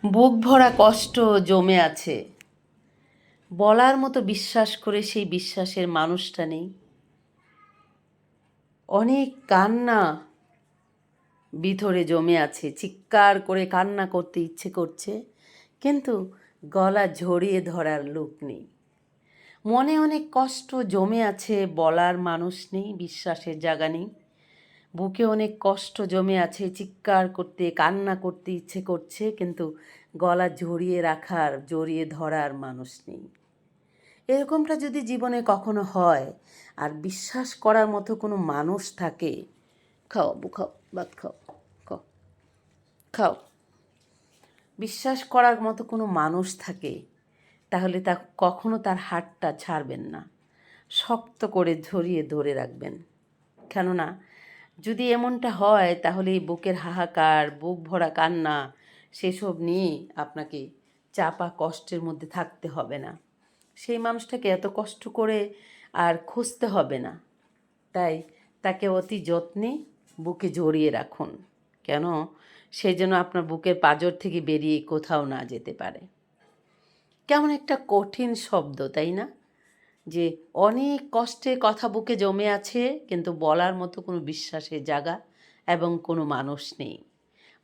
বুক ভরা কষ্ট জমে আছে, বলার মতো বিশ্বাস করে সেই বিশ্বাসের মানুষটা নেই। অনেক কান্না ভিতরে জমে আছে, চিৎকার করে কান্না করতে ইচ্ছে করছে, কিন্তু গলা ঝরিয়ে ধরার লোক নেই। মনে অনেক কষ্ট জমে আছে, বলার মানুষ নেই, বিশ্বাসের জায়গা নেই। বুকে অনেক কষ্ট জমে আছে, চিৎকার করতে কান্না করতে ইচ্ছে করছে, কিন্তু গলা জড়িয়ে ধরার মানুষ নেই। এরকমটা যদি জীবনে কখনো হয় আর বিশ্বাস করার মতো কোনো মানুষ থাকে, খাও আব্বু খাও, ভাত খাও, খাও খাও, বিশ্বাস করার মতো কোনো মানুষ থাকে, তাহলে কখনো তার হাতটা ছাড়বেন না, শক্ত করে জড়িয়ে ধরে রাখবেন। কেননা যদি এমনটা হয় তাহলে এই বুকের হাহাকার, বুক ভরা কান্না, সেসব নিয়ে আপনাকে চাপা কষ্টের মধ্যে থাকতে হবে না। সেই মানুষটাকে এত কষ্ট করে আর খুঁজতে হবে না। তাই তাকে অতি যত্নে বুকে জড়িয়ে রাখুন, কেন সে যেন আপনার বুকের পাঁজর থেকে বেরিয়ে কোথাও না যেতে পারে। কেমন একটা কঠিন শব্দ, তাই না? যে অনেক কষ্টের কথা বুকে জমে আছে, কিন্তু বলার মতো কোনো বিশ্বাসের জায়গা এবং কোনো মানুষ নেই।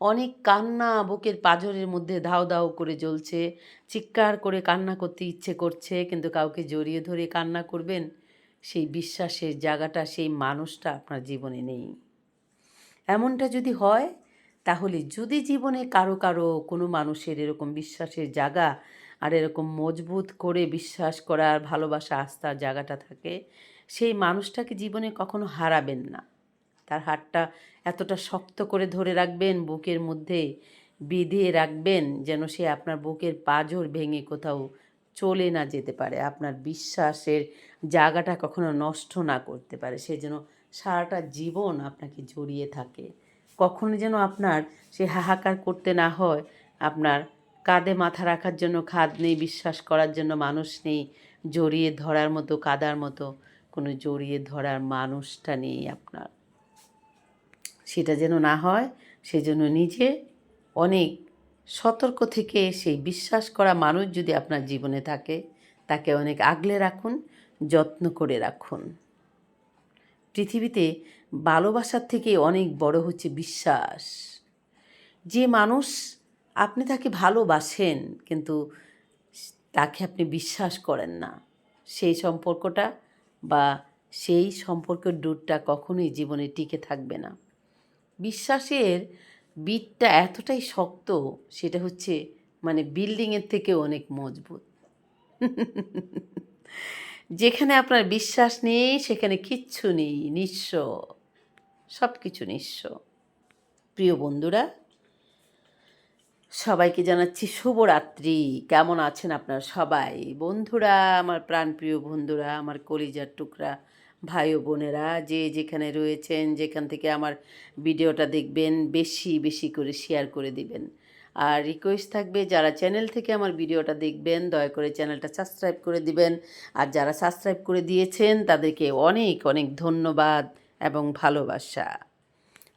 অনেক কান্না বুকের পাঁজরের মধ্যে ধাও ধাও করে জ্বলছে, চিৎকার করে কান্না করতে ইচ্ছে করছে, কিন্তু কাউকে জড়িয়ে ধরে কান্না করবেন, সেই বিশ্বাসের জায়গাটা, সেই মানুষটা আপনার জীবনে নেই। এমনটা যদি হয়, তাহলে যদি জীবনে কারো কোনো মানুষের এরকম বিশ্বাসের জায়গা আর এরকম মজবুত করে বিশ্বাস করার, ভালোবাসা, আস্থার জায়গাটা থাকে, সেই মানুষটাকে জীবনে কখনো হারাবেন না। তার হাতটা এতটা শক্ত করে ধরে রাখবেন, বুকের মধ্যে বেঁধে রাখবেন, যেন সে আপনার বুকের পাঁজর ভেঙে কোথাও চলে না যেতে পারে, আপনার বিশ্বাসের জায়গাটা কখনো নষ্ট না করতে পারে। সে যেন সারাটা জীবন আপনাকে জড়িয়ে থাকে, কখনো যেন আপনার সে হাহাকার করতে না হয়। আপনার কাঁধে মাথা রাখার জন্য খাদ নেই, বিশ্বাস করার জন্য মানুষ নেই, জড়িয়ে ধরার মতো, কাদার মতো কোনো জড়িয়ে ধরার মানুষটা নেই আপনার। সেটা যেন না হয়, সেজন্য নিজে অনেক সতর্ক থেকে সেই বিশ্বাস করা মানুষ যদি আপনার জীবনে থাকে, তাকে অনেক আগলে রাখুন, যত্ন করে রাখুন। পৃথিবীতে ভালোবাসার থেকে অনেক বড় হচ্ছে বিশ্বাস। যে মানুষ আপনি তাকে ভালোবাসেন কিন্তু তাকে আপনি বিশ্বাস করেন না, সেই সম্পর্কটা বা সেই সম্পর্কের ডোরটা কখনোই জীবনে টিকে থাকবে না। বিশ্বাসের বিটটা এতটাই শক্ত, সেটা হচ্ছে বিল্ডিংয়ের থেকে অনেক মজবুত। যেখানে আপনার বিশ্বাস নেই সেখানে কিচ্ছু নেই, নিঃস্ব, সব কিছু নিঃস্ব। প্রিয় বন্ধুরা, সবাইকে জানাচ্ছি শুভরাত্রি। কেমন আছেন আপনারা সবাই? বন্ধুরা, আমার প্রাণপ্রিয় বন্ধুরা, আমার কলিজার টুকরা ভাই ও বোনেরা, যে যেখানে রয়েছেন, যেখান থেকে আমার ভিডিওটা দেখবেন, বেশি বেশি করে শেয়ার করে দিবেন। আর রিকোয়েস্ট থাকবে, যারা চ্যানেল থেকে আমার ভিডিওটা দেখবেন, দয়া করে চ্যানেলটা সাবস্ক্রাইব করে দিবেন। আর যারা সাবস্ক্রাইব করে দিয়েছেন তাদেরকে অনেক অনেক ধন্যবাদ এবং ভালোবাসা।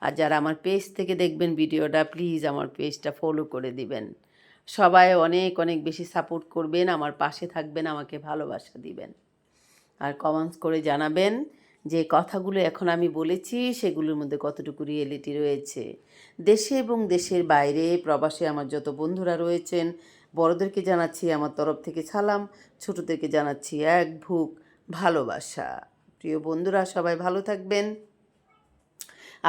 আর যারা আমার পেজ থেকে দেখবেন ভিডিওটা, প্লিজ আমার পেজটা ফলো করে দিবেন। সবাই অনেক অনেক বেশি সাপোর্ট করবেন, আমার পাশে থাকবেন, আমাকে ভালোবাসা দিবেন। আর কমেন্টস করে জানাবেন যে কথাগুলো এখন আমি বলেছি সেগুলোর মধ্যে কতটুকু রিয়েলিটি রয়েছে। দেশে এবং দেশের বাইরে প্রবাসে আমার যত বন্ধুরা রয়েছেন, বড়দেরকে জানাচ্ছি আমার তরফ থেকে সালাম, ছোটদেরকে জানাচ্ছি এক বুক ভালোবাসা। প্রিয় বন্ধুরা, সবাই ভালো থাকবেন।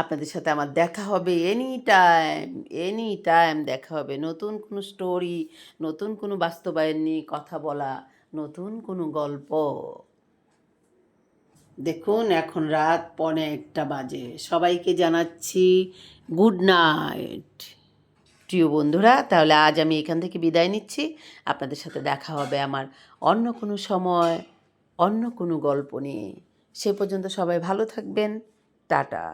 আপনাদের সাথে আমার দেখা হবে এনি টাইম দেখা হবে। নতুন কোনো স্টোরি, নতুন কোনো বাস্তবায়ন নিয়ে কথা বলা, নতুন কোনো গল্প। দেখুন এখন রাত 1:45 বাজে। সবাইকে জানাচ্ছি গুড নাইট। প্রিয় বন্ধুরা, তাহলে আজ আমি এখান থেকে বিদায় নিচ্ছি। আপনাদের সাথে দেখা হবে আমার অন্য কোনো সময়, অন্য কোনো গল্প নিয়ে। সে পর্যন্ত সবাই ভালো থাকবেন। টাটা।